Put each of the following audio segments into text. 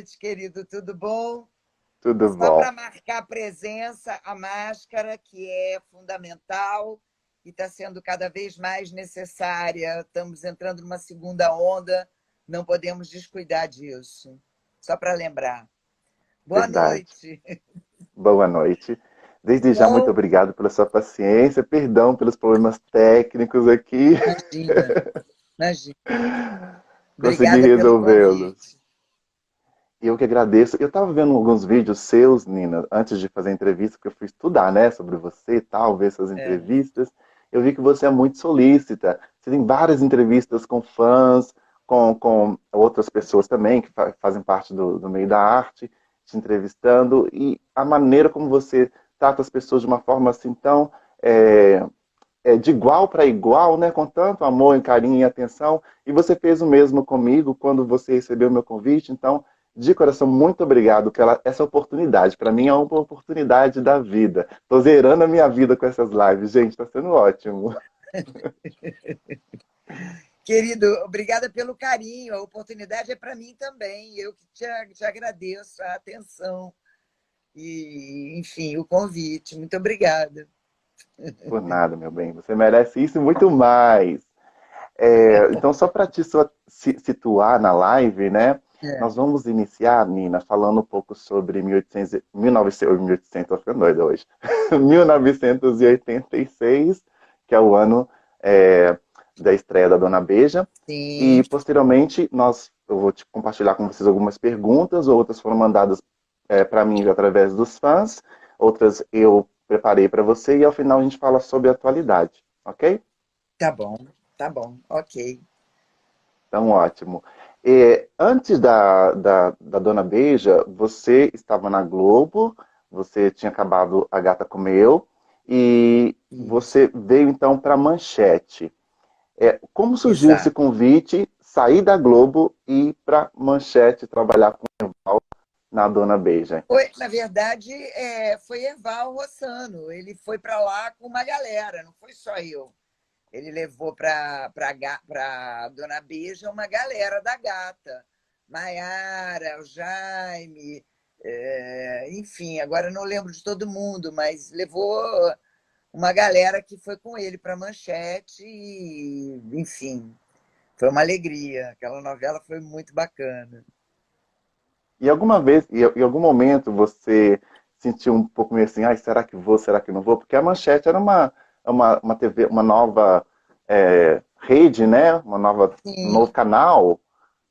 noite, querido. Tudo bom? Tudo Só para bom. marcar a presença, a máscara, que é fundamental e está sendo cada vez mais necessária. Estamos entrando numa segunda onda, não podemos descuidar disso. Só para lembrar. Boa Verdade. noite. Boa noite. Desde já, muito Bom, obrigado pela sua paciência. Perdão pelos problemas técnicos aqui. imagina, imagina. Consegui Obrigada pelo resolvê-los. convite. E eu que agradeço. Eu estava vendo alguns vídeos seus, Nina, antes de fazer a entrevista, porque eu fui estudar, né, sobre você e tal, ver suas É, entrevistas. Eu vi que você é muito solícita. Você tem várias entrevistas com fãs, com outras pessoas também que fazem parte do meio da arte, te entrevistando. E a maneira como você trata as pessoas de uma forma assim tão de igual para igual, né, com tanto amor, carinho e atenção. E você fez o mesmo comigo quando você recebeu o meu convite. Então, de coração, muito obrigado pela essa oportunidade. Para mim é uma oportunidade da vida. Estou zerando a minha vida com essas lives, gente. Está sendo ótimo. querido, obrigada pelo carinho. A oportunidade é para mim também. Eu que te agradeço a atenção e, enfim, o convite. Muito obrigada. Por nada, meu bem. Você merece isso e muito mais. Então, só para te situar na live, né? É, Nós vamos iniciar, Nina, falando um pouco sobre 1800, 1900, 1800, tô ficando doido hoje. 1986, que é o ano é, da estreia da Dona Beija. sim, E, posteriormente, eu vou te compartilhar com vocês algumas perguntas, outras foram mandadas para mim através dos fãs, outras eu preparei para você, e ao final a gente fala sobre a atualidade, ok? tá bom, tá bom, ok. Então, ótimo. Antes da Dona Beija, você estava na Globo, você tinha acabado A Gata Comeu, e Isso, você veio então para Manchete. Como surgiu esse exato. convite, sair da Globo e ir para Manchete trabalhar com na Dona Beija? Foi, na verdade, foi Erval Rossano. Ele foi para lá com uma galera, não foi só eu. Ele levou para Dona Beija uma galera da Gata. Maiara, o Jaime, enfim, agora não lembro de todo mundo, mas levou uma galera que foi com ele para Manchete e, enfim, foi uma alegria. Aquela novela foi muito bacana. E alguma vez, em algum momento, você sentiu um pouco meio assim, ai, será que vou, será que não vou? Porque a Manchete era uma TV, uma nova rede, né? Um Sim, novo canal.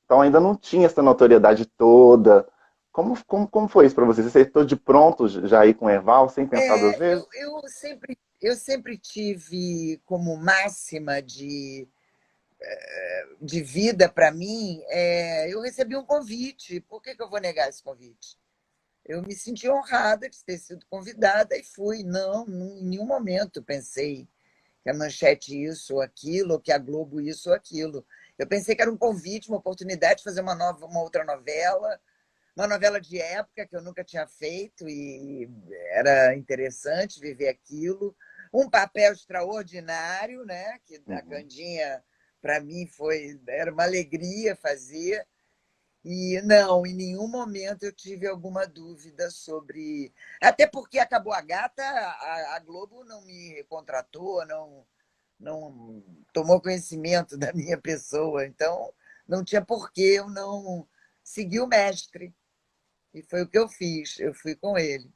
Então ainda não tinha essa notoriedade toda. Como foi isso para você? Você aceitou de pronto já ir com o Erval, sem pensar duas vezes? eu sempre tive como máxima de vida para mim, eu recebi um convite. Por que eu vou negar esse convite? Eu me senti honrada de ter sido convidada e fui. Não, em nenhum momento pensei que a Manchete isso ou aquilo, ou que a Globo isso ou aquilo. Eu pensei que era um convite, uma oportunidade de fazer uma outra novela, uma novela de época que eu nunca tinha feito e era interessante viver aquilo. Um papel extraordinário, né? Que a Uhum. Candinha, para mim, era uma alegria fazer. E não, em nenhum momento eu tive alguma dúvida sobre. Até porque acabou a gata, a Globo não me contratou, não tomou conhecimento da minha pessoa, então não tinha por que eu não seguir o mestre. E foi o que eu fiz, eu fui com ele.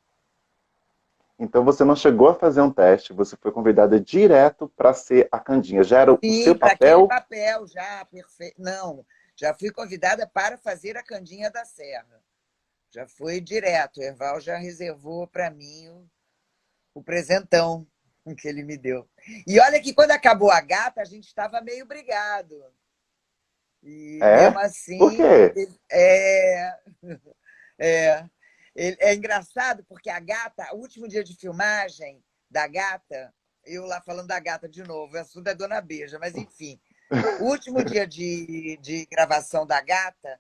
Então você não chegou a fazer um teste, você foi convidada direto para ser a Candinha. Já era o seu Sim, para aquele papel? papel já perfeito. Não, já fui convidada para fazer a Candinha da Serra. Já foi direto. O Erval já reservou para mim o presentão que ele me deu. E olha que quando acabou a gata, a gente estava meio brigado. E mesmo É? Por assim, quê? é, é, é engraçado porque a gata, o último dia de filmagem da gata, eu lá falando da gata de novo, o assunto é Dona Beija, mas enfim, o último dia de gravação da gata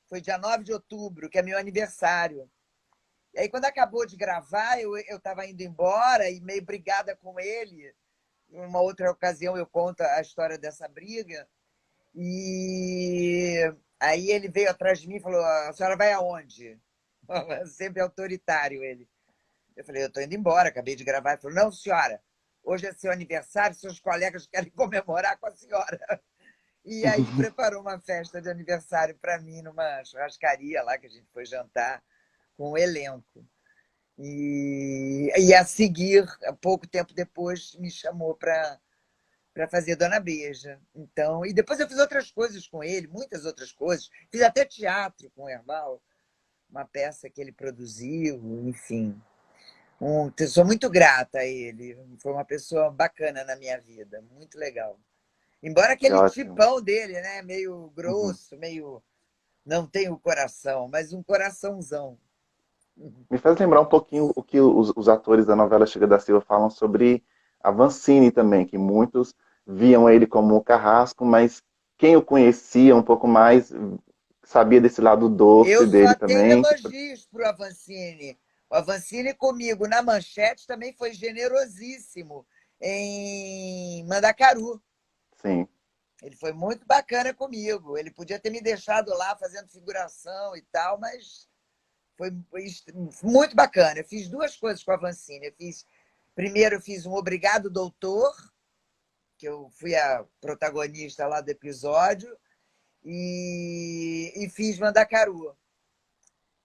foi dia 9 de outubro, que é meu aniversário. E aí, quando acabou de gravar, eu estava indo embora e meio brigada com ele. Em uma outra ocasião, eu conto a história dessa briga. E Aí ele veio atrás de mim e falou: a senhora vai aonde? Sempre autoritário ele. Eu falei: eu estou indo embora, acabei de gravar. Ele falou: não, senhora, hoje é seu aniversário, seus colegas querem comemorar com a senhora. E aí preparou uma festa de aniversário para mim numa churrascaria lá que a gente foi jantar com o elenco. E a seguir, pouco tempo depois, me chamou para fazer Dona Beija. Então, e depois eu fiz outras coisas com ele, muitas outras coisas. Fiz até teatro com o Herval, uma peça que ele produziu, enfim. Sou muito grata a ele. Foi uma pessoa bacana na minha vida, muito legal. Embora Que aquele ótimo. tipão dele, né, meio Uhum. grosso, meio não tem o coração, mas um coraçãozão. Me faz lembrar um pouquinho o que os atores da novela Chica da Silva falam sobre a Vancini também, que muitos viam ele como um carrasco, mas quem o conhecia um pouco mais sabia desse lado doce Eu dele só tenho também. elogios para o Avancini. O Avancini comigo na Manchete também foi generosíssimo em Mandacaru. Sim. Ele foi muito bacana comigo. Ele podia ter me deixado lá fazendo figuração e tal, mas foi muito bacana. Eu fiz duas coisas com a Avancini. Primeiro, eu fiz um Obrigado, Doutor, que eu fui a protagonista lá do episódio, e fiz Mandacaru.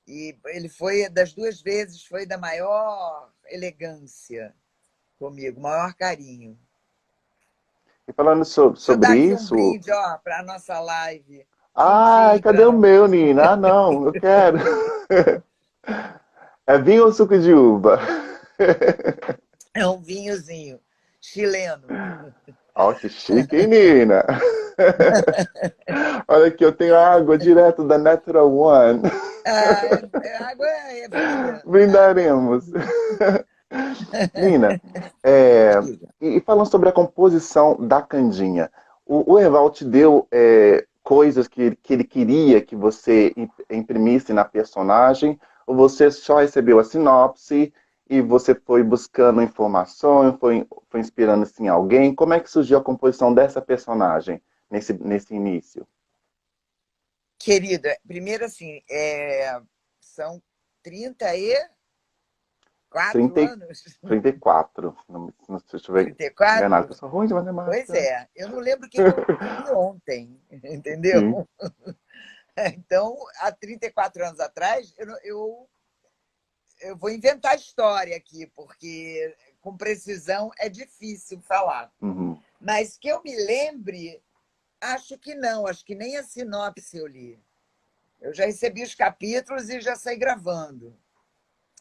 E ele foi, das duas vezes, foi da maior elegância comigo, maior carinho. E falando Deixa eu dar sobre aqui um isso, brinde, para a nossa live. ai, Enfim, cadê para o não. meu, Nina? Ah, não, eu quero. É vinho ou suco de uva? É um vinhozinho chileno. Ó, que chique, hein, Nina? Olha aqui, eu tenho água direto da Natural One. Ah, água é vida. Água é Brindaremos. vida. Nina, Diga. e falando sobre a composição da Candinha, o Eval te deu coisas que ele queria que você imprimisse na personagem, ou você só recebeu a sinopse e você foi buscando informações, foi inspirando-se em alguém? Como é que surgiu a composição dessa personagem nesse início? Querida, primeiro assim, são 34 30, anos? 34. Não sei se eu estiver enganado, 34? que eu sou ruim de Pois matemática. é, eu não lembro o que eu comi ontem, entendeu? Sim. Então, há 34 anos atrás, eu vou inventar história aqui, porque com precisão é difícil falar. Uhum. Mas que eu me lembre, acho que não, acho que nem a sinopse eu li. Eu já recebi os capítulos e já saí gravando.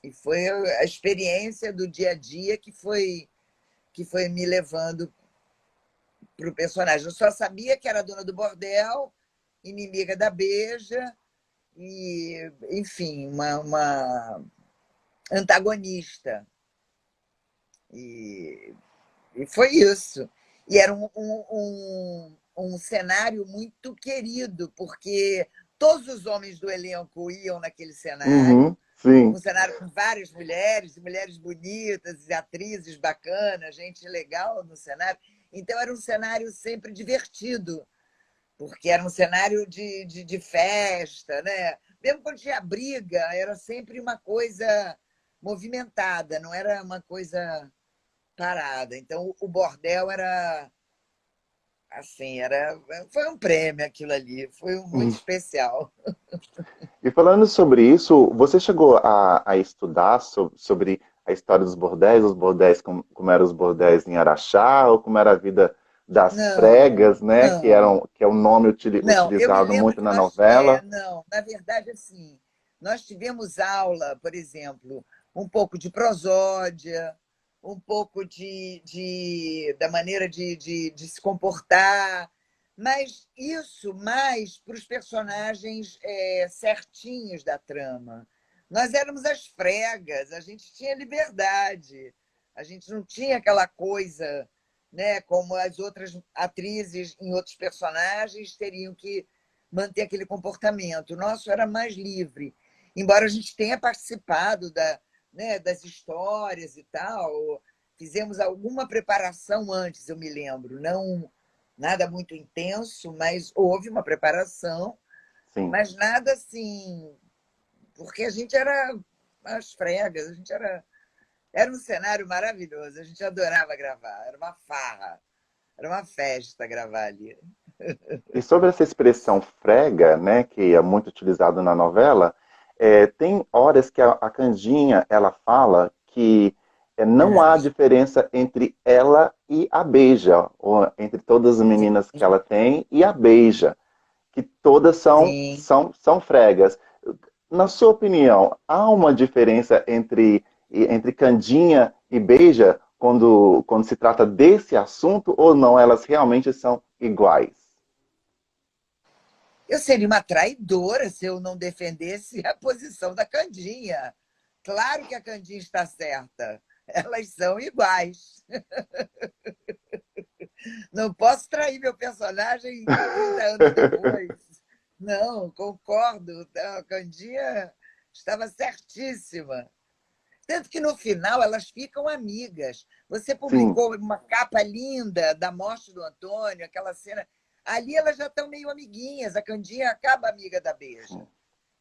E foi a experiência do dia a dia que foi me levando para o personagem. Eu só sabia que era dona do bordel, inimiga da Beija, e, enfim, uma antagonista. E, e foi isso. E era um cenário muito querido, porque todos os homens do elenco iam naquele cenário, Uhum, sim. um cenário com várias mulheres, e mulheres bonitas, e atrizes bacanas, gente legal no cenário. Então, era um cenário sempre divertido, porque era um cenário de festa, né? Mesmo quando tinha briga, era sempre uma coisa movimentada, não era uma coisa parada. Então, o bordel era assim, foi um prêmio aquilo ali, foi muito especial. E falando sobre isso, você chegou a estudar sobre a história dos bordéis, como eram os bordéis em Araxá, ou como era a vida das fregas, Não, né, não. que é o nome Não, eu me utilizado lembro muito que na novela. não, na verdade, assim, nós tivemos aula, por exemplo, um pouco de prosódia, um pouco da maneira de se comportar, mas isso mais para os personagens certinhos da trama. Nós éramos as fregas, a gente tinha liberdade, a gente não tinha aquela coisa, né, como as outras atrizes em outros personagens teriam que manter aquele comportamento. O nosso era mais livre, embora a gente tenha participado né, das histórias e tal. Fizemos alguma preparação antes, eu me lembro, não nada muito intenso, mas houve uma preparação Sim. Mas nada assim, porque a gente era as fregas, a gente era um cenário maravilhoso, a gente adorava gravar, era uma farra, era uma festa gravar ali. E sobre essa expressão frega, né, que é muito utilizado na novela, tem horas que a Candinha ela fala que não há diferença entre ela e a Beija, ou entre todas as meninas que ela tem e a Beija, que todas Sim. são fregas. Na sua opinião, há uma diferença entre Candinha e Beija quando se trata desse assunto ou não? Elas realmente são iguais? Eu seria uma traidora se eu não defendesse a posição da Candinha. Claro que a Candinha está certa. Elas são iguais. Não posso trair meu personagem 30 anos depois. Não, concordo. A Candinha estava certíssima. Tanto que no final elas ficam amigas. Você Sim, publicou uma capa linda da morte do Antônio, aquela cena. Ali elas já estão meio amiguinhas. A Candinha acaba amiga da Beija. sim.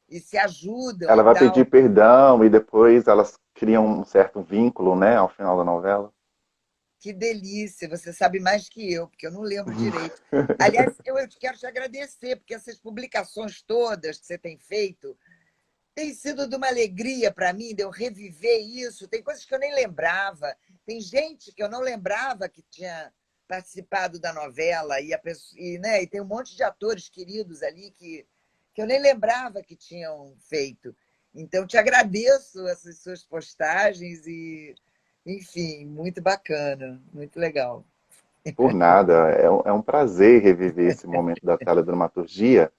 E se ajudam e Ela vai pedir tal. perdão e depois elas criam um certo vínculo, né, ao final da novela. Que delícia, você sabe mais que eu, porque eu não lembro direito. Aliás, eu quero te agradecer, porque essas publicações todas que você tem feito têm sido de uma alegria para mim, de eu reviver isso. Tem coisas que eu nem lembrava, tem gente que eu não lembrava que tinha participado da novela, né, e tem um monte de atores queridos ali que eu nem lembrava que tinham feito. Então, te agradeço essas suas postagens e, enfim, muito bacana, muito legal. Por nada, é um prazer reviver esse momento da teledramaturgia.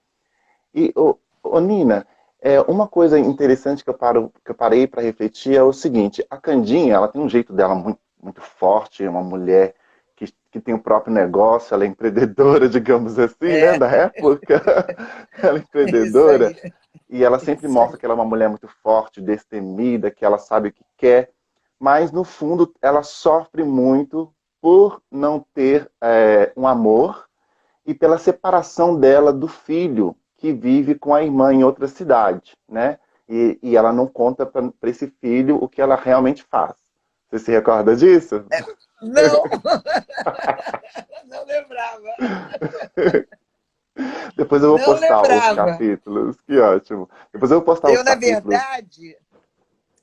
E, Nina, uma coisa interessante que eu parei para refletir é o seguinte: a Candinha, ela tem um jeito dela muito, muito forte, é uma mulher que tem o próprio negócio, ela é empreendedora, digamos assim, né, É, da época. Ela é isso empreendedora aí, e ela sempre isso mostra aí. que ela é uma mulher muito forte, destemida, que ela sabe o que quer, mas no fundo ela sofre muito por não ter um amor e pela separação dela do filho que vive com a irmã em outra cidade, né? E ela não conta para esse filho o que ela realmente faz. Você se recorda disso? Não, não lembrava. Depois eu vou Não postar os lembrava. capítulos. Que ótimo. Depois eu vou postar os Eu, capítulos.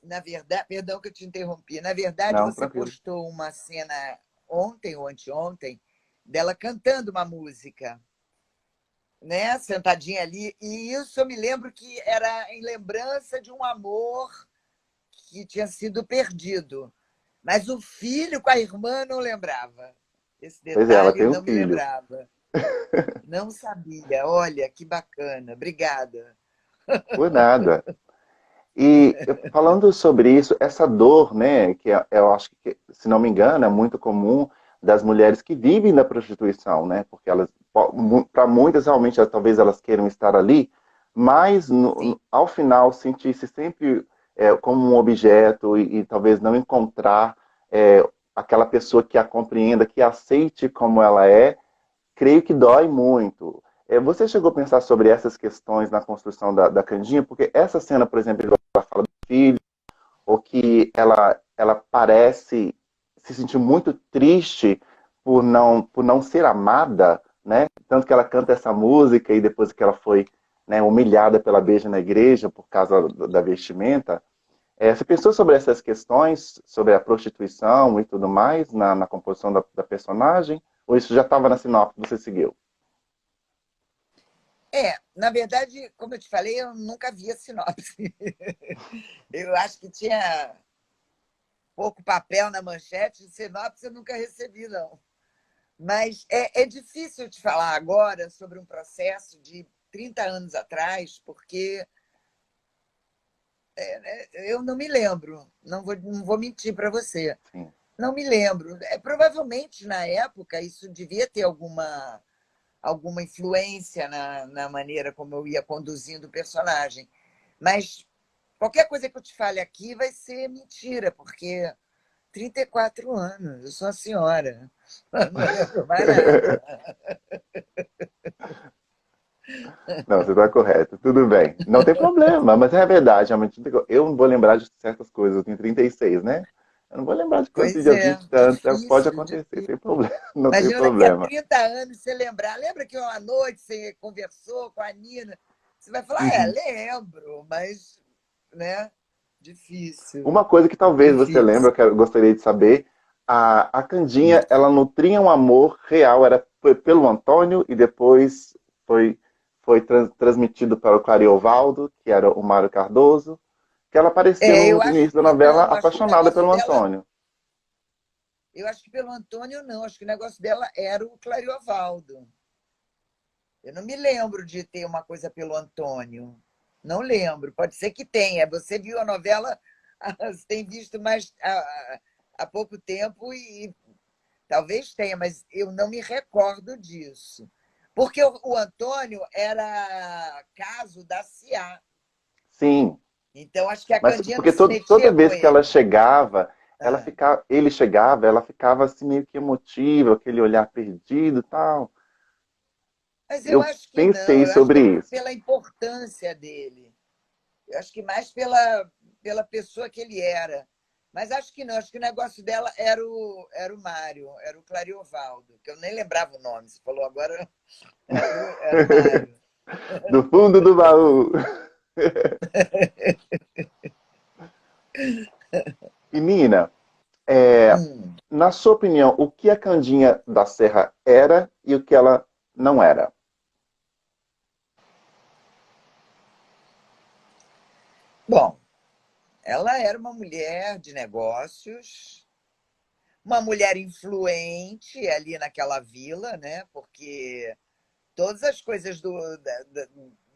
na verdade, perdão que eu te interrompi. Na verdade, Não, você tranquilo. postou uma cena ontem ou anteontem dela cantando uma música, né? Sentadinha ali. E isso eu me lembro que era em lembrança de um amor que tinha sido perdido. Mas o filho com a irmã não lembrava. Esse Pois é, ela detalhe tem eu um não me filho. lembrava. Não sabia. Olha, que bacana. Obrigada. Por nada. E falando sobre isso, essa dor, né, eu acho que, se não me engano, é muito comum das mulheres que vivem da prostituição, né, porque elas, para muitas realmente, talvez elas queiram estar ali, mas Sim. ao final sentir-se sempre como um objeto e talvez não encontrar aquela pessoa que a compreenda, que a aceite como ela é, creio que dói muito. Você chegou a pensar sobre essas questões na construção da Candinha? Porque essa cena, por exemplo, ela fala do filho, ou que ela parece se sentir muito triste por não ser amada, né? Tanto que ela canta essa música e depois que ela foi, né, humilhada pela Beija na igreja por causa da vestimenta. Você pensou sobre essas questões, sobre a prostituição e tudo mais na composição da personagem? Ou isso já estava na sinopse que você seguiu? Na verdade, como eu te falei, eu nunca vi a sinopse. Eu acho que tinha pouco papel na manchete, sinopse eu nunca recebi, não. Mas é difícil te falar agora sobre um processo de 30 anos atrás, porque eu não me lembro, não vou mentir para você. Sim. Não me lembro. Provavelmente, na época, isso devia ter alguma influência na maneira como eu ia conduzindo o personagem. Mas qualquer coisa que eu te fale aqui vai ser mentira, porque 34 anos, eu sou uma senhora. Não lembro mais nada. Não, você está correto, tudo bem. Não tem problema, mas é verdade, realmente. Eu não vou lembrar de certas coisas, eu tenho 36, né? Eu não vou lembrar de coisas Pois de há é, 20 anos, pode difícil, acontecer, difícil. sem problema, não tem Imagina daqui a problema. 30 anos você lembrar. Lembra que uma noite você conversou com a Nina? Você vai falar, Uhum. lembro, mas, né? Difícil, Uma coisa que talvez você lembre, difícil. eu gostaria de saber, a Candinha, ela nutria um amor real, era pelo Antônio e depois foi transmitido para o Clariovaldo, que era o Mário Cardoso, que ela aparecia Eu no acho início da que novela não, acho que o apaixonada negócio pelo dela, Antônio. eu acho que pelo Antônio não, acho que o negócio dela era o Clariovaldo. Eu não me lembro de ter uma coisa pelo Antônio. Não lembro. Pode ser que tenha. Você viu a novela, você tem visto mais há pouco tempo e talvez tenha, mas eu não me recordo disso. Porque o Antônio era caso da CIA. Sim, Então, acho que a mas Candinha não porque se toda metia com vez que ela ele. chegava, Ah, ele chegava, ela ficava assim meio que emotiva, aquele olhar perdido e tal. mas eu Eu acho que não. pensei Eu acho que é sobre isso. pela importância dele. Eu acho que mais pela pessoa que ele era. Mas acho que não, acho que o negócio dela era o Mário, era o Clariovaldo, que eu nem lembrava o nome, você falou agora, era o Mário. Do fundo do baú. E Nina, Hum. na sua opinião, o que a Candinha da Serra era e o que ela não era? Bom, ela era uma mulher de negócios, uma mulher influente ali naquela vila, né? Porque todas as coisas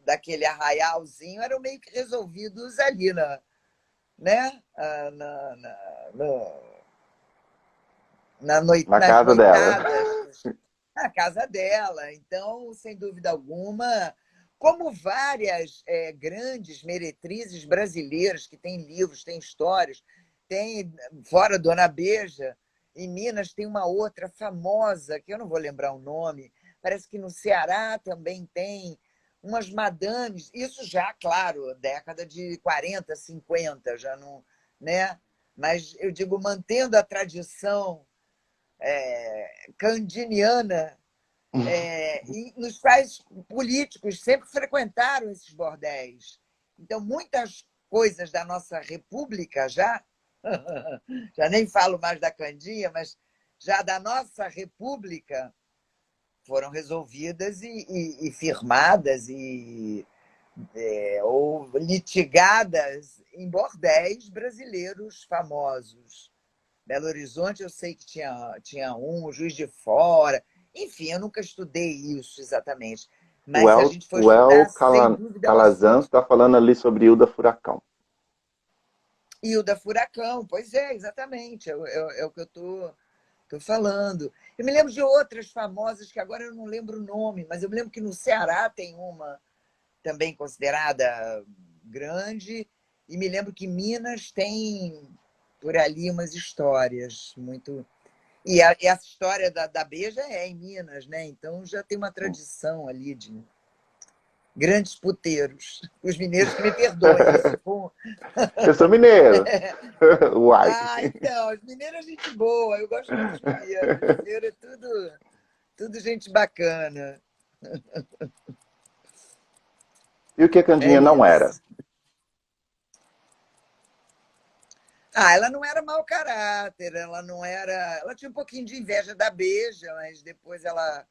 daquele arraialzinho eram meio que resolvidos ali né? Na Nas casa dela. noitadas, na casa dela. Então, sem dúvida alguma, como várias grandes meretrizes brasileiras que têm livros, têm histórias, tem fora Dona Beja, em Minas tem uma outra famosa, que eu não vou lembrar o nome, parece que no Ceará também tem umas madames, isso já, claro, década de 40, 50, já não, né? Mas eu digo, mantendo a tradição candiniana, e nos quais políticos sempre frequentaram esses bordéis. Então, muitas coisas da nossa república já nem falo mais da Candinha, mas já da nossa república foram resolvidas e firmadas ou litigadas em bordéis brasileiros famosos. Belo Horizonte eu sei que tinha um, o Juiz de Fora. Enfim, eu nunca estudei isso exatamente. Mas se a gente for O El estudar, sem dúvida é um Calazans assunto. está falando ali sobre Hilda Furacão. E o da Furacão, pois é, exatamente. É o que eu estou falando. Eu me lembro de outras famosas, que agora eu não lembro o nome, mas eu me lembro que no Ceará tem uma também considerada grande, e me lembro que Minas tem por ali umas histórias muito. E essa história da Beja é em Minas, né? Então já tem uma tradição ali de grandes puteiros. Os mineiros que me perdoem. Se for... Eu sou mineiro. Uai. Então, os mineiros é gente boa, eu gosto muito de mineiro. Mineiro é tudo gente bacana. E o que a É Candinha não era? isso. Ela não era mau caráter, ela não era. Ela tinha um pouquinho de inveja da Beja, mas depois ela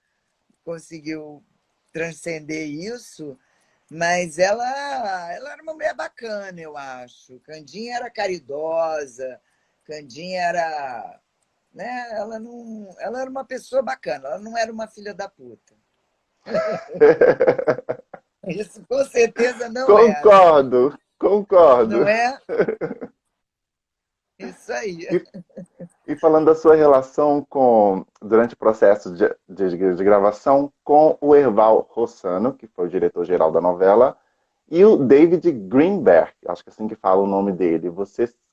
conseguiu transcender isso. Mas ela era uma mulher bacana, eu acho. Candinha era caridosa, Candinha era. Né? Ela era uma pessoa bacana, ela não era uma filha da puta. Isso com certeza não era, Concordo, concordo. não é? Isso aí. E, e falando da sua relação durante o processo de gravação com o Erval Rossano, que foi o diretor-geral da novela, e o David Greenberg, acho que é assim que fala o nome dele.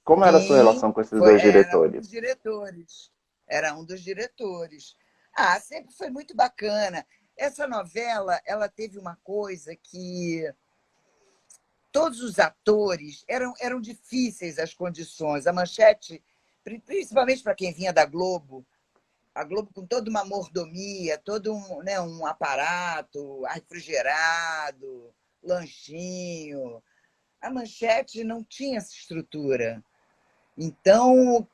Como era a sua Sim, relação com esses dois era um diretores? dos diretores. Era um dos diretores. Sempre foi muito bacana. essa novela, ela teve uma coisa que todos os atores eram difíceis as condições. A Manchete, principalmente para quem vinha da Globo, a Globo com toda uma mordomia, todo um, né, um aparato, refrigerado, lanchinho. A Manchete não tinha essa estrutura. Então,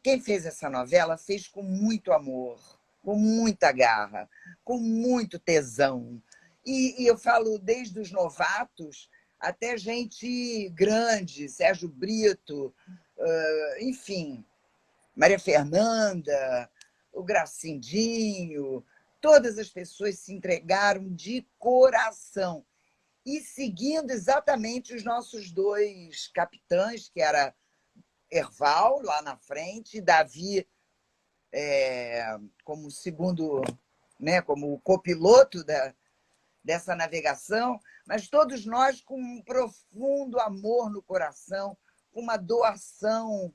quem fez essa novela fez com muito amor, com muita garra, com muito tesão. E eu falo desde os novatos até gente grande, Sérgio Brito, enfim, Maria Fernanda, o Gracindinho, todas as pessoas se entregaram de coração e seguindo exatamente os nossos dois capitães, que era Erval, lá na frente, Davi como segundo, né, como copiloto dessa navegação, mas todos nós com um profundo amor no coração, com uma doação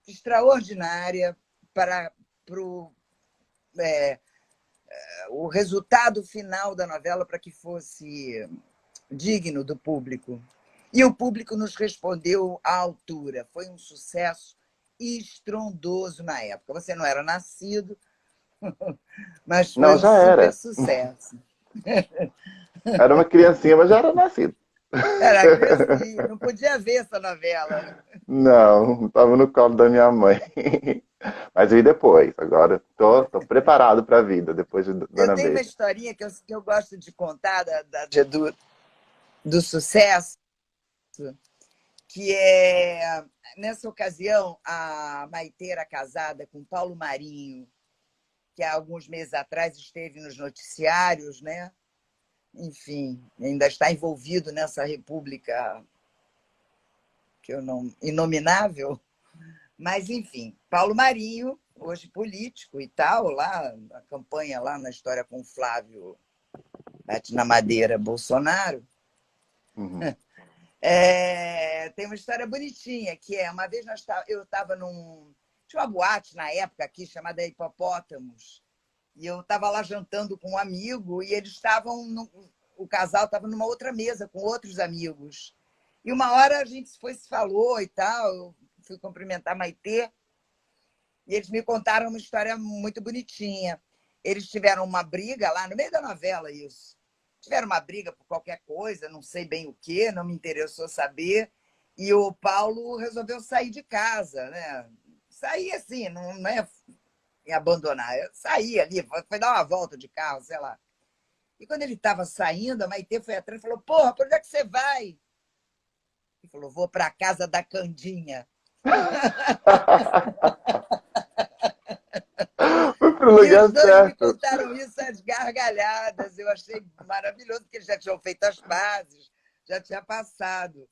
extraordinária para o resultado final da novela, para que fosse digno do público. E o público nos respondeu à altura. Foi um sucesso estrondoso na época. Você não era nascido, mas Não, foi um já super era. sucesso. Era uma criancinha, mas já era nascido. Era criancinha, não podia ver essa novela. Não, estava no colo da minha mãe. Mas eu vi depois. Agora tô preparado para a vida, depois de Eu Dona tenho uma Beija. historinha que eu gosto de contar do sucesso, que é, nessa ocasião, a Maitê era casada com Paulo Marinho, que há alguns meses atrás esteve nos noticiários, né? Enfim, ainda está envolvido nessa república que eu não, inominável. Mas, enfim, Paulo Marinho, hoje político e tal, lá, a campanha lá na história com o Flávio Bate na Madeira Bolsonaro, Uhum. tem uma história bonitinha, que é, uma vez eu estava tinha uma boate na época aqui, chamada Hipopótamos, e eu estava lá jantando com um amigo, e eles o casal estava numa outra mesa com outros amigos. E uma hora a gente se falou e tal, eu fui cumprimentar a Maitê, e eles me contaram uma história muito bonitinha. Eles tiveram uma briga lá, no meio da novela, isso. Tiveram uma briga por qualquer coisa, não sei bem o quê, não me interessou saber. E o Paulo resolveu sair de casa, né? Sair assim, não é abandonar. Sair ali, foi dar uma volta de carro, sei lá. E quando ele estava saindo, a Maitê foi atrás e falou: Porra, para onde é que você vai? Ele falou: Vou para a casa da Candinha. Foi pro E os lugar dois me certo. contaram isso às gargalhadas. Eu achei maravilhoso, porque eles já tinham feito as pazes, já tinha passado.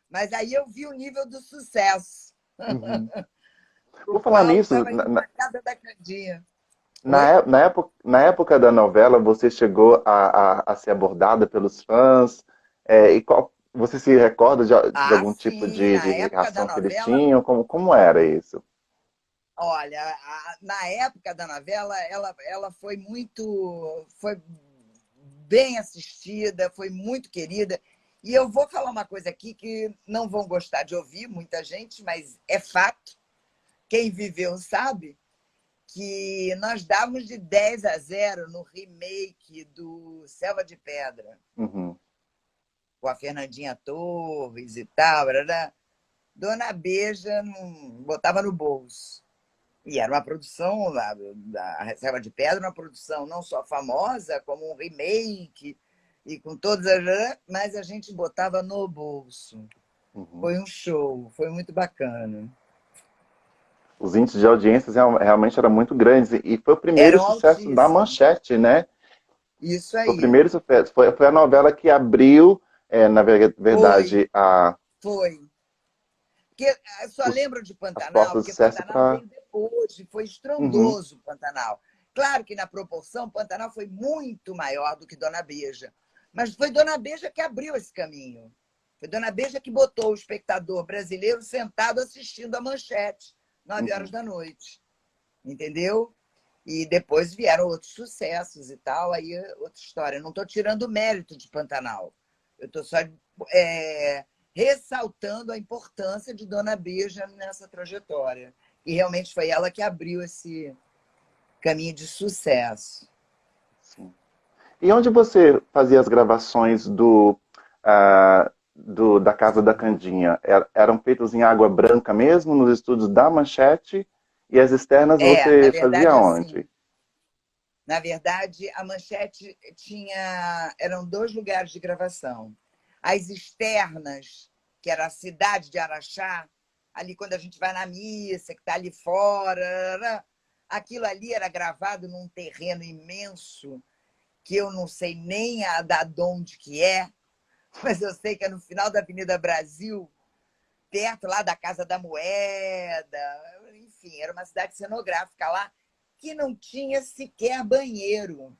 Mas aí eu vi o nível do sucesso. Uhum. O Por falar Paulo nisso, estava indo para a casa da Candinha. na, Oi? na época da novela, você chegou a ser abordada pelos fãs? E você se recorda de Ah, algum tipo sim, na de época da reação que eles novela. tinham? Como era isso? Olha, na época da novela, ela foi muito. Foi bem assistida, foi muito querida. E eu vou falar uma coisa aqui que não vão gostar de ouvir muita gente, mas é fato. Quem viveu sabe que nós dávamos de 10-0 no remake do Selva de Pedra, Uhum, com a Fernandinha Torres e tal. Dona Beija não botava no bolso. E era uma produção da Selva de Pedra, uma produção não só famosa, como um remake, e com todas as. Mas a gente botava no bolso. uhum. Foi um show, foi muito bacana. Os índices de audiências realmente eram muito grandes. E foi o primeiro Eram sucesso da altíssimos. Manchete, né? Isso Foi o aí. primeiro sucesso. Foi a novela que abriu, na Foi, verdade, foi. Porque só os, lembro de as Pantanal, portas de porque sucesso Pantanal para. veio depois, foi Uhum, estrondoso Pantanal. Claro que na proporção, Pantanal foi muito maior do que Dona Beija, mas foi Dona Beija que abriu esse caminho. Foi Dona Beija que botou o espectador brasileiro sentado assistindo a Manchete, 9 horas uhum. da noite. Entendeu? E depois vieram outros sucessos e tal, aí é outra história. Não estou tirando o mérito de Pantanal. Eu estou só ressaltando a importância de Dona Beija nessa trajetória. E realmente foi ela que abriu esse caminho de sucesso. Sim. E onde você fazia as gravações da Casa da Candinha? Eram feitos em Água Branca mesmo, nos estúdios da Manchete? E as externas Na você fazia verdade, onde? assim, na verdade, a Manchete eram 2 lugares de gravação. As externas, que era a cidade de Araxá, ali quando a gente vai na missa, que está ali fora, aquilo ali era gravado num terreno imenso, que eu não sei nem de onde que é, mas eu sei que é no final da Avenida Brasil, perto lá da Casa da Moeda, enfim, era uma cidade cenográfica lá, que não tinha sequer banheiro.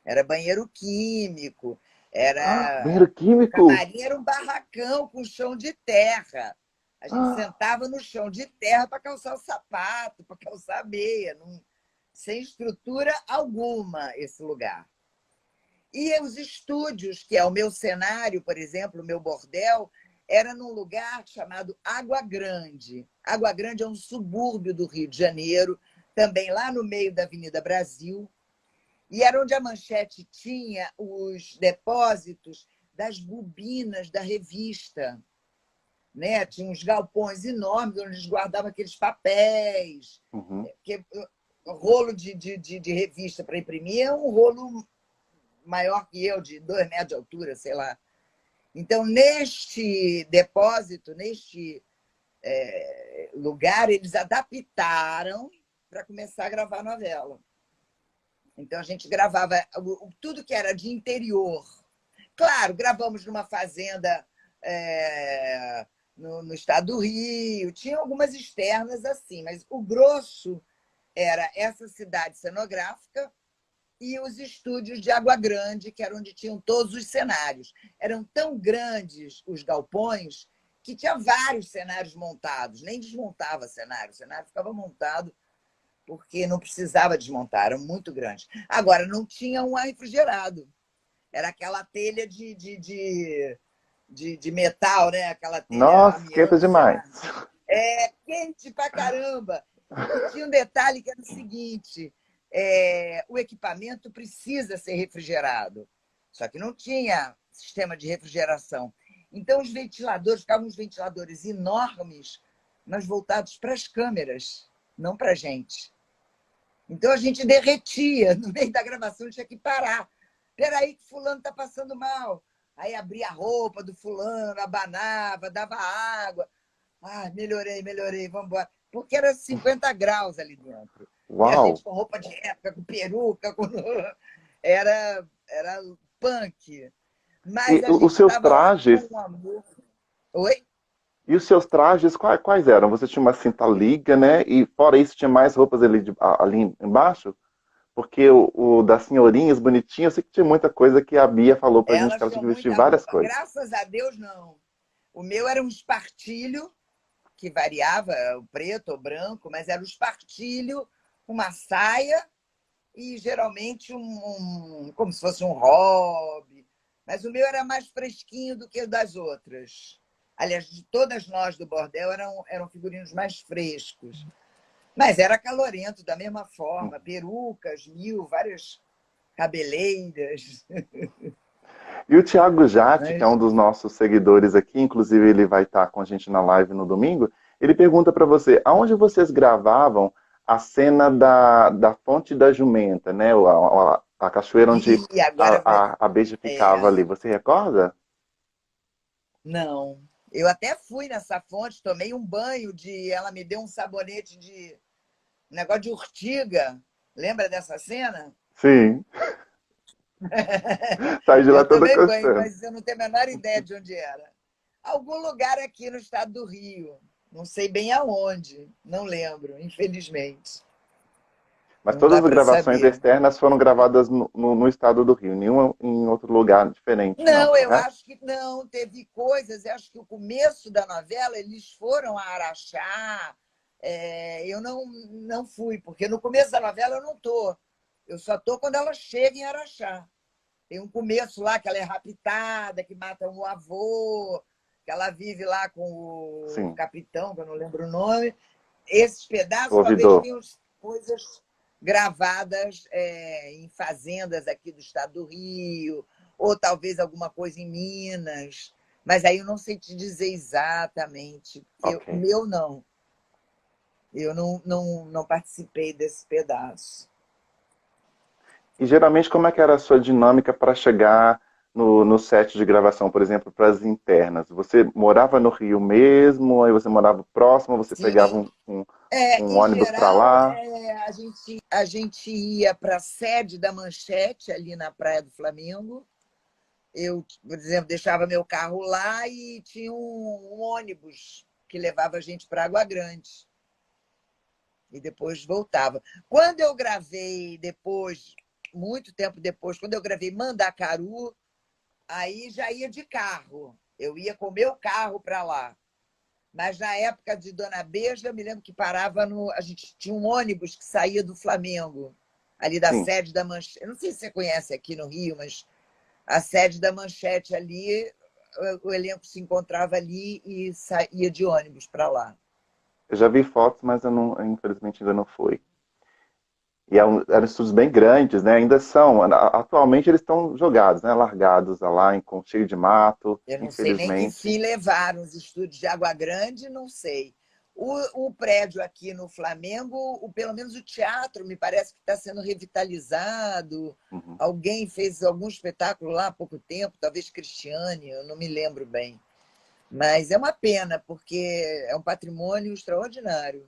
Era banheiro químico, Ah, era banheiro químico? camarim, era um barracão com chão de terra. A gente Ah, sentava no chão de terra para calçar o sapato, para calçar a meia, sem estrutura alguma esse lugar. E os estúdios, que é o meu cenário, por exemplo, o meu bordel, era num lugar chamado Água Grande. Água Grande é um subúrbio do Rio de Janeiro, também lá no meio da Avenida Brasil, e era onde a Manchete tinha os depósitos das bobinas da revista. Né? Tinha uns galpões enormes onde eles guardavam aqueles papéis. uhum. Porque rolo de revista para imprimir é um rolo maior que eu, de 2 metros de altura, sei lá. Então, neste depósito, neste lugar, eles adaptaram para começar a gravar a novela. Então, a gente gravava tudo que era de interior. Claro, gravamos numa fazenda no estado do Rio, tinha algumas externas assim, mas o grosso era essa cidade cenográfica e os estúdios de Água Grande, que era onde tinham todos os cenários. Eram tão grandes os galpões que tinha vários cenários montados, nem desmontava cenário, o cenário ficava montado porque não precisava desmontar, eram muito grandes. Agora, não tinha um ar refrigerado, era aquela telha de metal, né? Aquela telha Nossa, esquenta amianto, sei demais. lá. Quente pra caramba. E tinha um detalhe que era o seguinte: o equipamento precisa ser refrigerado, só que não tinha sistema de refrigeração. Então, os ventiladores, ficavam uns ventiladores enormes, mas voltados para as câmeras, não para a gente. Então, a gente derretia. No meio da gravação, tinha que parar. Espera aí que fulano está passando mal. Aí abria a roupa do fulano, abanava, dava água. Ah, melhorei, vamos embora. Porque era 50 graus ali dentro. E a Uau! gente com roupa de época, com peruca, era punk. Mas E a os gente seus estava lá trajes, com um amor. Oi? e os seus trajes, quais eram? Você tinha uma cinta liga, né? E fora isso, tinha mais roupas ali embaixo? Porque o das senhorinhas bonitinhas, eu sei que tinha muita coisa que a Bia falou pra gente que Elas ela tinha tinham que vestir muita várias roupa. coisas. Graças a Deus, não. O meu era um espartilho, que variava, o preto ou branco, mas era um espartilho, uma saia e geralmente como se fosse um hobby. Mas o meu era mais fresquinho do que o das outras. Aliás, de todas nós do bordel eram figurinos mais frescos. Mas era calorento da mesma forma, perucas, várias cabeleiras. E o Thiago Jatti, que é Mas um dos nossos seguidores aqui, inclusive ele vai estar com a gente na live no domingo, ele pergunta para você, aonde vocês gravavam a cena da Fonte da Jumenta, né? A cachoeira onde e agora a Beija ficava é, ali. Você recorda? não. Eu até fui nessa fonte, tomei um banho ela me deu um sabonete de um negócio de urtiga. Lembra dessa cena? Sim. Sai de lá Eu toda tomei banho, coçando. mas eu não tenho a menor ideia de onde era. Algum lugar aqui no estado do Rio. Não sei bem aonde, não lembro, infelizmente. Mas Não todas dá as para gravações saber. externas foram gravadas no estado do Rio, nenhuma em outro lugar diferente, não, Não, eu correto? acho que não. Teve coisas, eu acho que o começo da novela eles foram a Araxá, Eu não fui, porque no começo da novela eu não tô. Eu só tô quando ela chega em Araxá. Tem um começo lá que ela é raptada, que mata um avô, que ela vive lá com o Sim, capitão, que eu não lembro o nome. Esses pedaços talvez ouvidor. tenham coisas gravadas em fazendas aqui do estado do Rio, ou talvez alguma coisa em Minas. Mas aí eu não sei te dizer exatamente, porque o Ok. meu não. Eu não participei desse pedaço. E geralmente, como é que era a sua dinâmica para chegar no set de gravação, por exemplo, para as internas? Você morava no Rio mesmo, aí você morava próximo, você pegava Sim, um em ônibus para geral, lá? a gente ia para a sede da Manchete, ali na Praia do Flamengo. Eu, por exemplo, deixava meu carro lá e tinha um ônibus que levava a gente para Água Grande. E depois voltava. Quando eu gravei depois, muito tempo depois, quando eu gravei Mandacaru, aí já ia de carro. Eu ia com o meu carro para lá. Mas na época de Dona Beija, eu me lembro que parava no. A gente tinha um ônibus que saía do Flamengo, ali da Sim, sede da Manchete. Eu não sei se você conhece aqui no Rio, mas a sede da Manchete ali, o elenco se encontrava ali e saía de ônibus para lá. eu já vi fotos, mas eu não, infelizmente ainda não fui. E eram estúdios bem grandes, né? Ainda são. Atualmente eles estão jogados, né? Largados lá, cheio de mato, Eu não sei nem que infelizmente. fim levaram os estúdios de Água Grande, não sei. O prédio aqui no Flamengo, pelo menos o teatro, me parece que está sendo revitalizado. Uhum. Alguém fez algum espetáculo lá há pouco tempo, talvez Cristiane, eu não me lembro bem. Mas é uma pena, porque é um patrimônio extraordinário.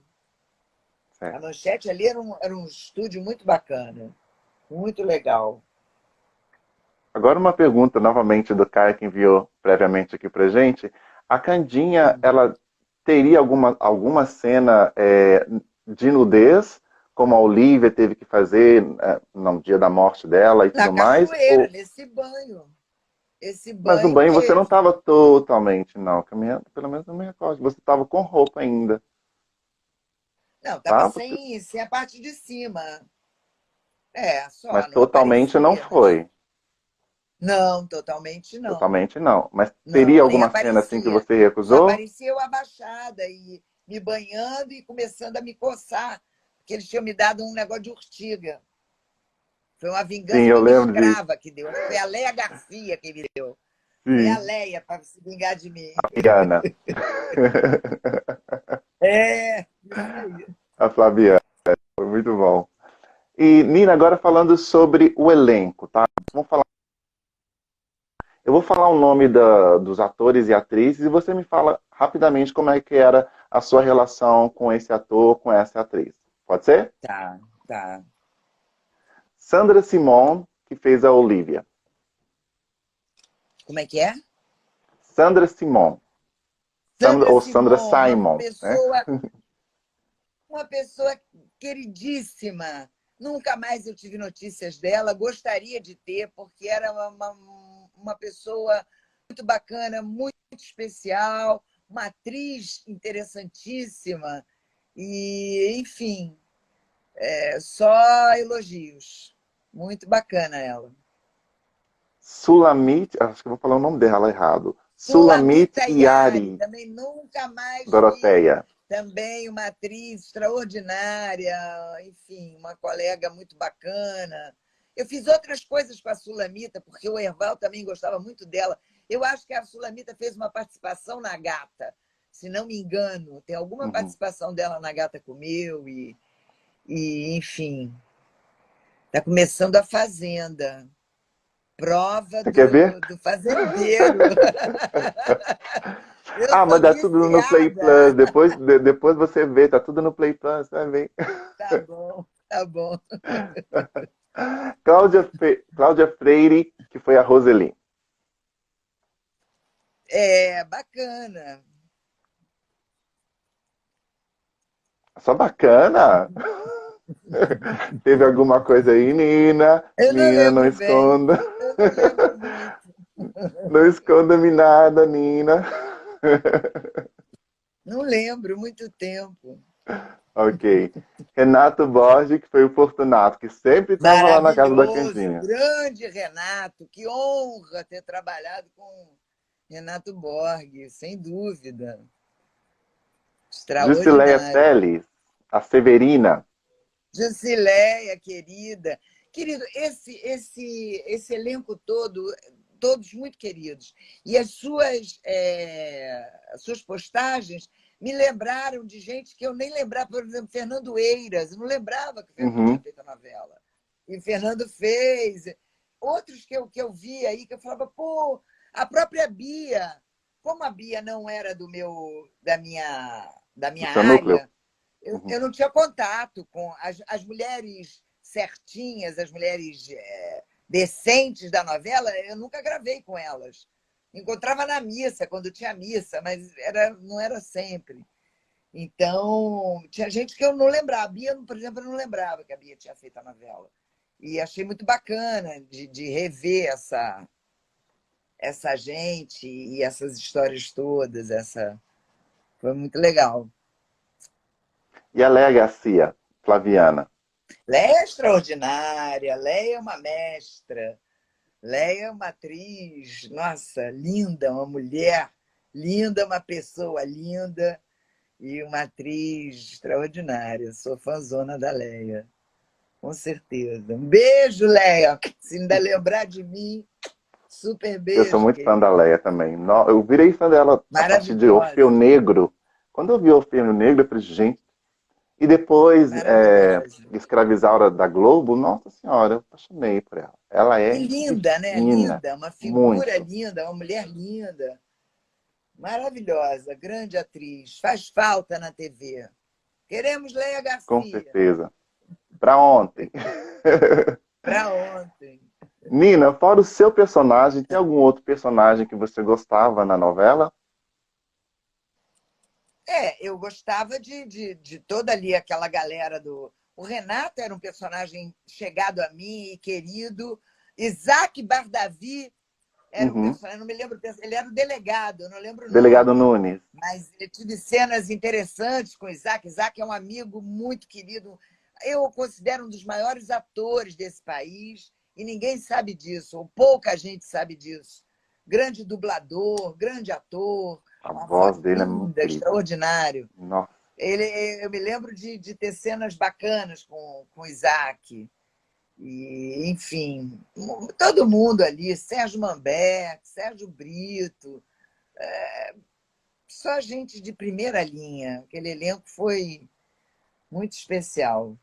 A Certo. Manchete ali era um estúdio muito bacana, muito legal. Agora uma pergunta novamente do Caio que enviou previamente aqui pra gente. A Candinha, ela teria alguma cena de nudez, como a Olivia teve que fazer no dia da morte dela e Na tudo mais? cachoeira, nesse banho. Esse Mas no banho banho você não mesmo. estava totalmente, não. Pelo menos não me recordo. Você estava com roupa ainda, Não, estava tá? sem a parte de cima. Mas Só, não totalmente não aparecia. Mas... foi. Não, totalmente não. Totalmente não. Mas teria Não, nem alguma cena assim que aparecia. você Só recusou? aparecia eu abaixada e me banhando e começando a me coçar, porque eles tinham me dado um negócio de urtiga. Foi uma Sim, vingança eu de uma lembro disso. escrava que deu. Acho que foi a Leia Garcia que me deu. Foi a Sim, Leia para se vingar de mim. a Piana. Isso aí. A Flaviana. Foi muito bom. E, Nina, agora falando sobre o elenco, tá? Vamos falar. Eu vou falar o nome dos atores e atrizes e você me fala rapidamente como é que era a sua relação com esse ator, com essa atriz. Pode ser? Tá, tá. Sandra Simon, que fez a Olivia. Como é que é? Sandra Simon. Sandra Ou Sandra Simon, Simon, né? uma pessoa queridíssima. Nunca mais eu tive notícias dela, gostaria de ter, porque era uma pessoa muito bacana, muito especial, uma atriz interessantíssima. E, enfim, só elogios. Muito bacana ela. Sulamit, acho que eu vou falar o nome dela errado. Sulamit Sulamita Yari, Yari também nunca mais vi. Doroteia. Também uma atriz extraordinária, enfim, uma colega muito bacana. Eu fiz outras coisas com a Sulamita, porque o Erval também gostava muito dela. Eu acho que a Sulamita fez uma participação na Gata, se não me engano. Tem alguma Uhum. participação dela na Gata Comeu enfim, está começando a Fazenda. Prova Você quer ver? do fazendeiro. Eu Ah, mas sou dá tudo no Play Plus. viciada. Depois você vê, tá tudo no Play Plus, vai ver. Tá bom, tá bom. Cláudia Freire, que foi a Roseli. É bacana. Só bacana. Teve alguma coisa aí, Nina? Eu não Nina, não lembro bem. esconda. Eu não lembro muito. Não esconda-me nada, Nina. Não lembro, muito tempo. Ok. Renato Borges, que foi o Fortunato, que sempre estava lá na casa da Maravilhoso, Candinha. grande Renato. Que honra ter trabalhado com Renato Borges, sem dúvida. Jusileia Extraordinário. Teles, a Severina. Jusileia, querida. Querido, esse elenco todo, todos muito queridos. E as suas postagens me lembraram de gente que eu nem lembrava, por exemplo, Fernando Eiras. Eu não lembrava que o Fernando tinha Uhum, feito a novela. E o Fernando fez. Outros que eu vi aí, que eu falava, pô, a própria Bia. Como a Bia não era da do minha seu núcleo. área, eu, Uhum. eu não tinha contato com as mulheres certinhas, as mulheres decentes da novela, eu nunca gravei com elas. Encontrava na missa, quando tinha missa, mas não era sempre. Então, tinha gente que eu não lembrava. A Bia, por exemplo, eu não lembrava que a Bia tinha feito a novela. E achei muito bacana de rever essa gente e essas histórias todas. Foi muito legal. E a Léa Garcia, Flaviana. Léia é extraordinária, Léia é uma mestra, Léia é uma atriz, nossa, linda, uma mulher linda, uma pessoa linda e uma atriz extraordinária. Sou fãzona da Léia, com certeza. Um beijo, Léia. Se ainda lembrar de mim, super Eu sou beijo, muito fã da querida. Léa também. Eu virei fã dela a partir de Orfeu Maravilhosa, Negro. Quando eu vi Orfeu Negro, eu falei, gente. E depois, maravilhosa. Escravizaura da Globo, nossa senhora, eu apaixonei por ela. Ela E é linda, né? divina, Linda, uma figura muito, linda, uma mulher linda. Maravilhosa, grande atriz. Faz falta na TV. Queremos Leia com Garcia. certeza. Pra ontem. Para ontem. Nina, fora o seu personagem, tem algum outro personagem que você gostava na novela? Eu gostava de toda ali aquela galera do. O Renato era um personagem chegado a mim e querido. Isaac Bardavi era um Uhum. personagem, não me lembro, ele era o delegado, eu não lembro o Delegado nome. Nunes. Mas eu tive cenas interessantes com o Isaac. Isaac é um amigo muito querido. Eu o considero um dos maiores atores desse país e ninguém sabe disso, ou pouca gente sabe disso. Grande dublador, grande ator, A uma voz voz dele é muito linda, incrível. extraordinário. Nossa. Eu me lembro de ter cenas bacanas com o Isaac. E, enfim, todo mundo ali, Sérgio Manberg, Sérgio Brito, só gente de primeira linha. Aquele elenco foi muito especial.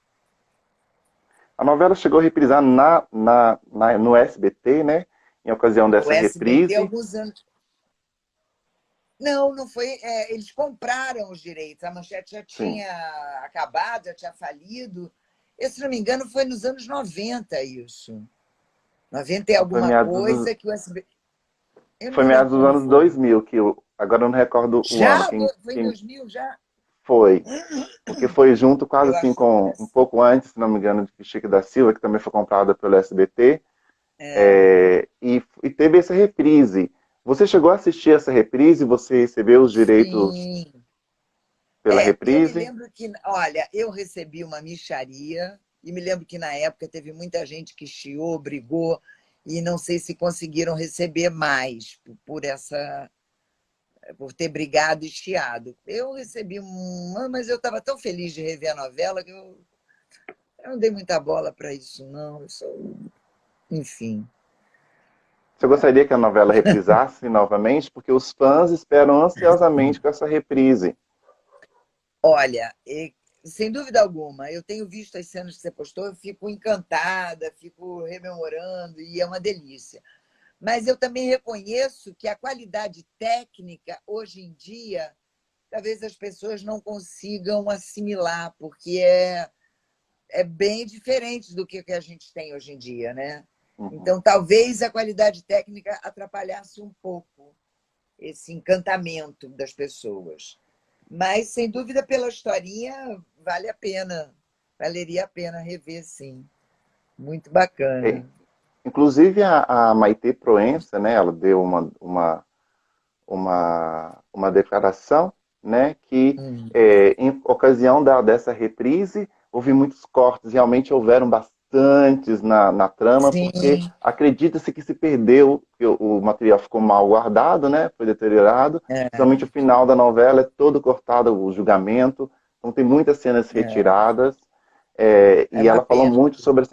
A novela chegou a reprisar no SBT, né? Em ocasião O dessa SBT, reprise. alguns anos. Não, não foi. Eles compraram os direitos. A Manchete já Sim. tinha acabado, já tinha falido. Eu, se não me engano, foi nos anos 90 isso. 90 e Então alguma coisa que o SBT. Eu foi não lembro meados dos quando anos foi. 2000, agora eu não recordo o ano. Já? Foi em 2000 já? Foi? Porque foi junto quase Eu assim acho que foi com, um assim. pouco antes, se não me engano, de Chico da Silva, que também foi comprada pelo SBT. É, E teve essa reprise. Você chegou a assistir essa reprise? Você recebeu os direitos sim. pela Eu me reprise? lembro que, olha, eu recebi uma mixaria e me lembro que na época teve muita gente que chiou, brigou e não sei se conseguiram receber mais por ter brigado e chiado. Eu recebi mas eu estava tão feliz de rever a novela que eu não dei muita bola para isso, não. Enfim. Você gostaria que a novela reprisasse novamente? Porque os fãs esperam ansiosamente com essa reprise. Olha, sem dúvida alguma, eu tenho visto as cenas que você postou, eu fico encantada, fico rememorando e é uma delícia. Mas eu também reconheço que a qualidade técnica, hoje em dia, talvez as pessoas não consigam assimilar, porque é bem diferente do que a gente tem hoje em dia, né? Uhum. Então, talvez a qualidade técnica atrapalhasse um pouco esse encantamento das pessoas. Mas, sem dúvida, pela historinha, vale a pena. Valeria a pena rever, sim. Muito É, bacana. inclusive a Maitê Proença, né? Ela deu uma declaração né, que Hum. em ocasião dessa reprise, houve muitos cortes, realmente houveram bastantes na trama, porque Sim, acredita-se que se perdeu, que o material ficou mal guardado, né, foi deteriorado, é, principalmente o final da novela é todo cortado, o julgamento, então tem muitas cenas é, retiradas, é e uma ela falou pena. muito sobre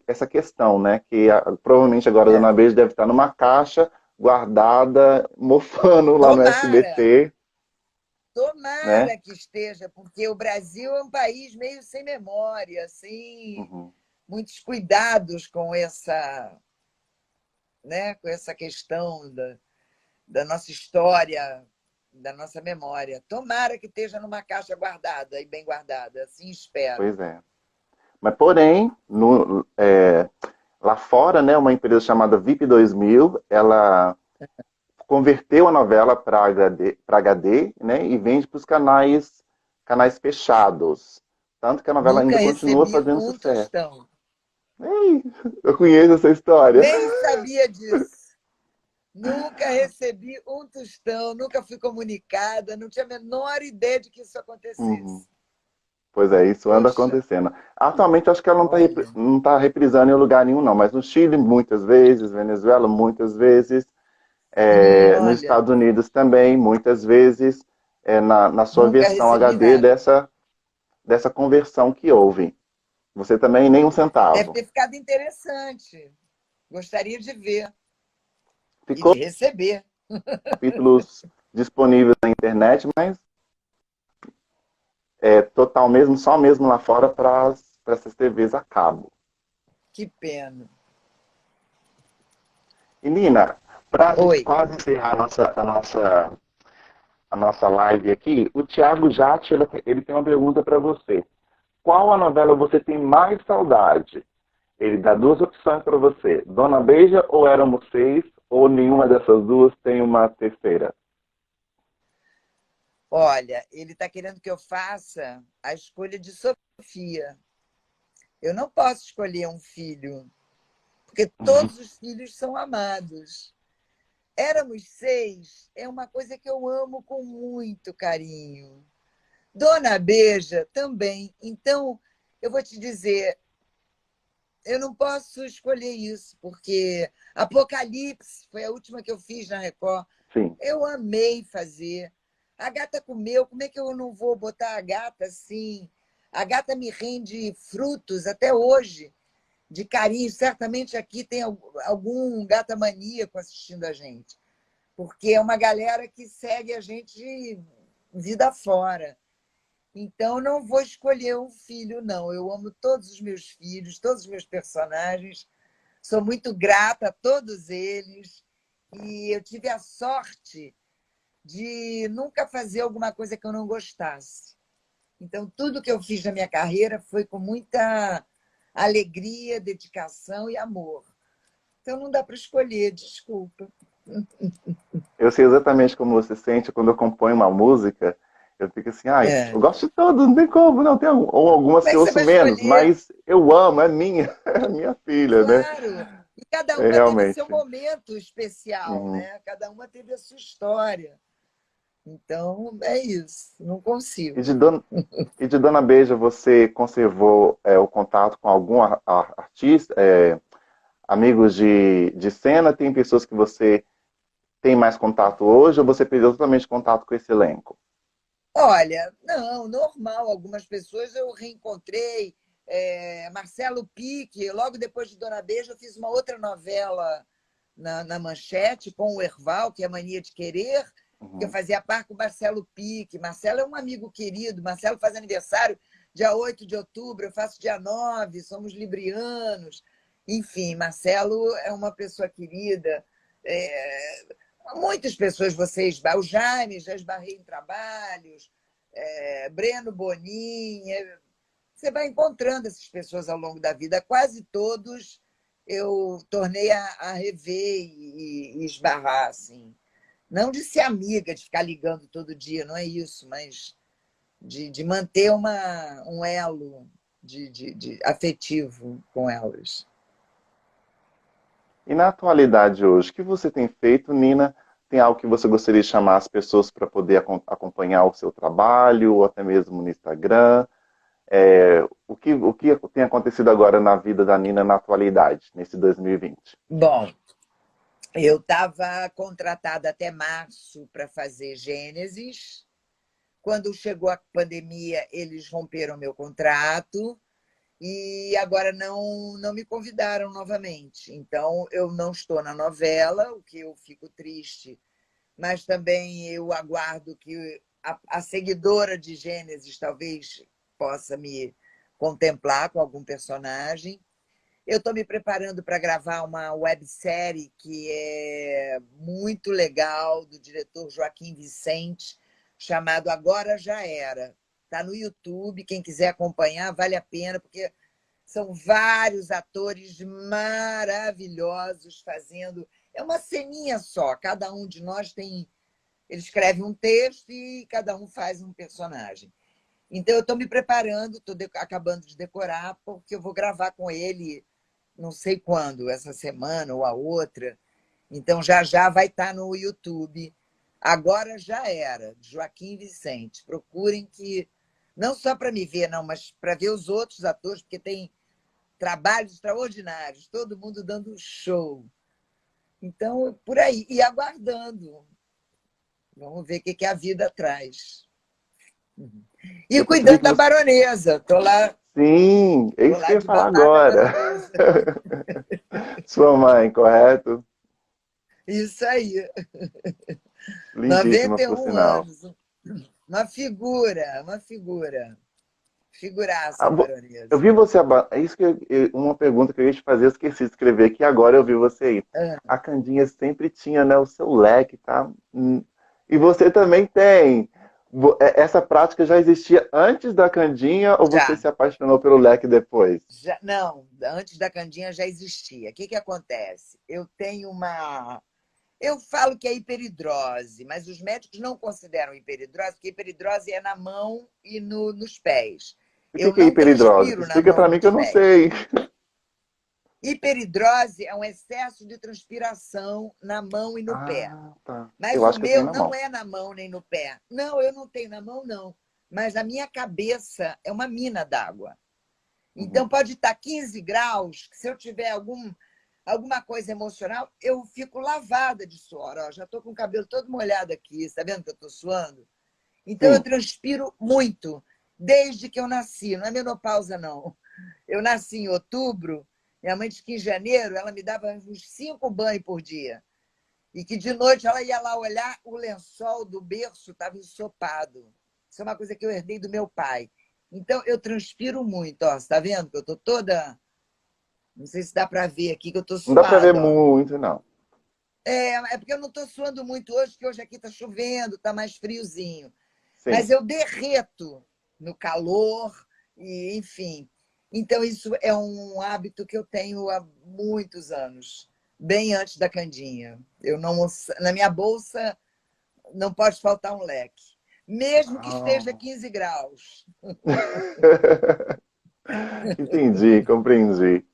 essa questão, né, que provavelmente agora a É. Dona Beijo deve estar numa caixa guardada, mofando lá no Tomara, SBT, né? tomara que esteja, porque o Brasil é um país meio sem memória, assim, Uhum. muitos cuidados com essa, né, com essa questão da nossa história, da nossa memória. Tomara que esteja numa caixa guardada e bem guardada, assim espero. Pois é. Mas, porém, lá fora, né, uma empresa chamada VIP 2000, ela converteu a novela para HD, né, e vende para os canais fechados. Tanto que a novela Nunca ainda continua recebi fazendo um sucesso. tostão. Ei, eu conheço essa história. Nem sabia disso. Nunca recebi um tostão, nunca fui comunicada, não tinha a menor ideia de que isso Uhum. acontecesse. Pois é, isso anda Poxa, acontecendo. Atualmente, acho que ela olha, não tá reprisando em lugar nenhum, não. Mas no Chile, muitas vezes. Venezuela, muitas vezes. Nos olha, Estados Unidos também, muitas vezes. Na sua nunca versão recebi HD nada. dessa conversão que houve. Você também nem um Deve centavo. ter ficado interessante. Gostaria de ver e Ficou de receber. capítulos disponíveis na internet, mas total mesmo, só mesmo lá fora para essas TVs a cabo. Que pena. E Nina, para a gente Oi. quase encerrar a nossa live aqui, o Thiago Jatti, ele tem uma pergunta para você. Qual a novela você tem mais saudade? Ele dá duas opções para você: Dona Beija ou Éramos Seis, ou nenhuma dessas duas tem uma terceira. Olha, ele está querendo que eu faça a escolha de Sofia. Eu não posso escolher um filho, porque Uhum. todos os filhos são amados. Éramos seis é uma coisa que eu amo com muito carinho. Dona Beija também. Então, eu vou te dizer, eu não posso escolher isso, porque Apocalipse foi a última que eu fiz na Record. Sim. Eu amei fazer. A gata comeu, como é que eu não vou botar a gata assim? A gata me rende frutos até hoje, de carinho. Certamente aqui tem algum gata maníaco assistindo a gente, porque é uma galera que segue a gente vida fora. Então, não vou escolher um filho, não. Eu amo todos os meus filhos, todos os meus personagens. Sou muito grata a todos eles. E eu tive a sorte de nunca fazer alguma coisa que eu não gostasse. Então, tudo que eu fiz na minha carreira foi com muita alegria, dedicação e amor. Então, não dá para escolher, desculpa. Eu sei exatamente como você sente quando eu componho uma música. Eu fico assim, ai, É. eu gosto de todas, não tem como, não. Ou algumas Como é que que eu você ouço vai menos, escolher? mas eu amo, é minha, é minha filha, né? Claro. E cada É, uma teve seu realmente. momento especial, Uhum. né? Cada uma teve a sua história. Então, é isso. Não E consigo. e de Dona Beija, você conservou o contato com algum artista, amigos de cena? Tem pessoas que você tem mais contato hoje ou você perdeu totalmente contato com esse elenco? Olha, não, normal. Algumas pessoas eu reencontrei. Marcelo Pique, logo depois de Dona Beija, eu fiz uma outra novela na Manchete com o Erval, que é Mania de Querer, que eu Uhum. fazia par com o Marcelo Pique. Marcelo é um amigo querido. Marcelo faz aniversário dia 8 de outubro, eu faço dia 9, somos librianos. Enfim, Marcelo é uma pessoa querida. É, muitas pessoas você esbarra. O Jaime, já esbarrei em trabalhos, Breno Bonin. Você vai encontrando essas pessoas ao longo da vida. Quase todos eu tornei a rever e esbarrar, assim. Não de ser amiga, de ficar ligando todo dia, não é isso, mas de manter um elo de afetivo com elas. E na atualidade hoje, o que você tem feito, Nina, tem algo que você gostaria de chamar as pessoas para poder acompanhar o seu trabalho, ou até mesmo no Instagram? O que tem acontecido agora na vida da Nina na atualidade, nesse 2020? Bom, eu estava contratada até março para fazer Gênesis. Quando chegou a pandemia, eles romperam meu contrato e agora não me convidaram novamente. Então, eu não estou na novela, o que eu fico triste, mas também eu aguardo que a seguidora de Gênesis talvez possa me contemplar com algum personagem. Eu estou me preparando para gravar uma websérie que é muito legal, do diretor Joaquim Vicente, chamado Agora Já Era. Está no YouTube, quem quiser acompanhar, vale a pena, porque são vários atores maravilhosos fazendo. É uma ceninha só, cada um de nós tem. Ele escreve um texto e cada um faz um personagem. Então, eu estou me preparando, estou acabando de decorar, porque eu vou gravar com ele não sei quando, essa semana ou a outra. Então, já já vai estar no YouTube. Agora Já Era, de Joaquim Vicente. Procurem que, não só para me ver, não, mas para ver os outros atores, porque tem trabalhos extraordinários, todo mundo dando show. Então, por aí. E aguardando. Vamos ver o que a vida traz. E Eu percebi cuidando que da você... baronesa. Estou lá, Sim, é tô isso que lá eu ia de falar babá da agora. baronesa. Sua mãe, correto? Isso aí. Lindíssima, por 91 sinal. anos. Uma figura, uma figura. Figuraça, Ah, a eu baronesa. vi você. É isso que uma pergunta que eu ia te fazer, eu esqueci de escrever aqui, agora eu vi você aí. Ah, A Candinha sempre tinha, né, o seu leque, tá? E você também tem. Essa prática já existia antes da Candinha ou você já, se apaixonou pelo leque depois? já. Não, antes da Candinha já existia. O que acontece? Eu tenho uma. Eu falo que é hiperidrose, mas os médicos não consideram hiperidrose, porque hiperidrose é na mão e nos pés. O Eu que é não hiperidrose? transpiro na Explica mão pra e mim que eu nos não pés. sei. Hiperidrose é um excesso de transpiração na mão e no pé. Ah, tá. Eu Mas o acho que eu tenho meu na não mão. é na mão nem no pé. Não, eu não tenho na mão, não. Mas a minha cabeça é uma mina d'água. Uhum. Então, pode estar 15 graus, que se eu tiver alguma coisa emocional, eu fico lavada de suor. Ó, já estou com o cabelo todo molhado aqui, está vendo que eu estou suando? Então, eu Sim. transpiro muito, desde que eu nasci. Não é menopausa, não. Eu nasci em outubro, minha mãe disse que em janeiro ela me dava uns 5 banhos por dia. E que de noite ela ia lá olhar, o lençol do berço estava ensopado. Isso é uma coisa que eu herdei do meu pai. Então, eu transpiro muito. Ó, você está vendo que eu estou toda. Não sei se dá para ver aqui que eu estou Não dá pra ver suada. Ó. muito, não. É porque eu não estou suando muito hoje, porque hoje aqui está chovendo, está mais friozinho. Sim. Mas eu derreto no calor, e enfim. Então, isso é um hábito que eu tenho há muitos anos, bem antes da Candinha. Eu não, na minha bolsa não pode faltar um leque, mesmo que esteja Ah. 15 graus. Entendi, compreendi.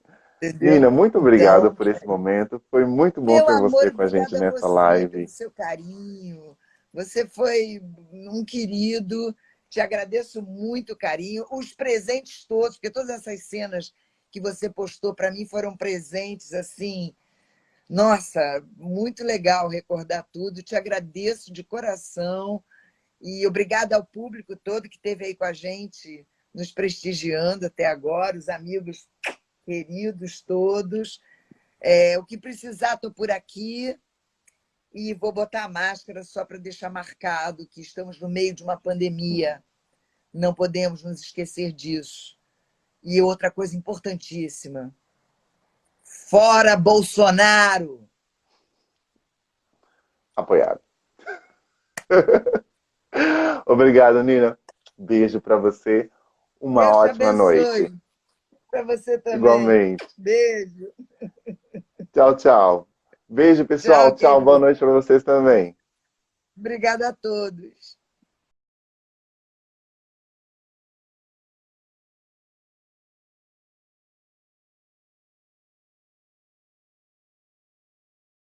Entendeu? Nina, muito obrigado Então, por esse momento. Foi muito bom meu ter amor, você com a gente obrigada a nessa você pelo live. seu carinho. Você foi um querido. Te agradeço muito o carinho. Os presentes todos, porque todas essas cenas que você postou para mim foram presentes assim. Nossa, muito legal recordar tudo. Te agradeço de coração e obrigada ao público todo que esteve aí com a gente, nos prestigiando até agora, os amigos queridos todos. O que precisar, estou por aqui e vou botar a máscara só para deixar marcado que estamos no meio de uma pandemia. Não podemos nos esquecer disso. E outra coisa importantíssima: fora Bolsonaro! Apoiado. Obrigado, Nina. Beijo para você. Uma Deus te ótima noite. abençoe. Para você também. Igualmente. Beijo. Tchau, tchau. Beijo, pessoal. Tchau, Tchau. Boa querido. noite para vocês também. Obrigada a todos.